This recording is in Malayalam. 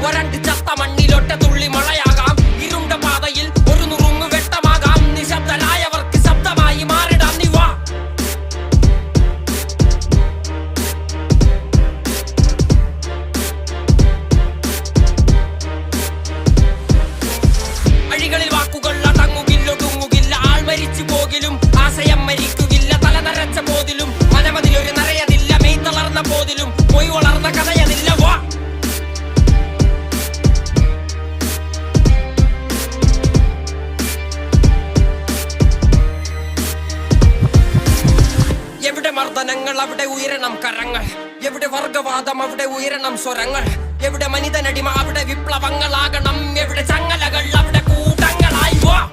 വരണ്ട് ചത്ത മണ്ണിലൊറ്റ തുള്ളി മഴയാകാം. ഇരുണ്ട പാതയിൽ ഒരു നുറുങ്ങു വെട്ടമാകാം. നിശബ്ദരായവർക്ക് ശബ്ദമായി മാറിടാം. നീ വാ. അഴികളിൽ വാക്കുകൾ അടങ്ങുകില്ല, ഒടുങ്ങുകില്ല. ആൾ മരിച്ചു പോകിലും ആശയം മരിക്കുകില്ല. തല നരച്ച പോതിലും മനമതിലൊരു നരയതില്ല. മെയ് തളർന്ന പോതിലും പൊയ് വളർന്ന കഥയതില്ല. വാ. എവിടെ മർദ്ദനങ്ങൾ അവിടെ ഉയരണം കരങ്ങൾ. എവിടെ വർഗവാദം അവിടെ ഉയരണം സ്വരങ്ങൾ. എവിടെ മനിതനടിമ അവിടെ വിപ്ലവങ്ങളാകണം. എവിടെ ചങ്ങലകൾ അവിടെ കൂട്ടങ്ങളായി. വാ.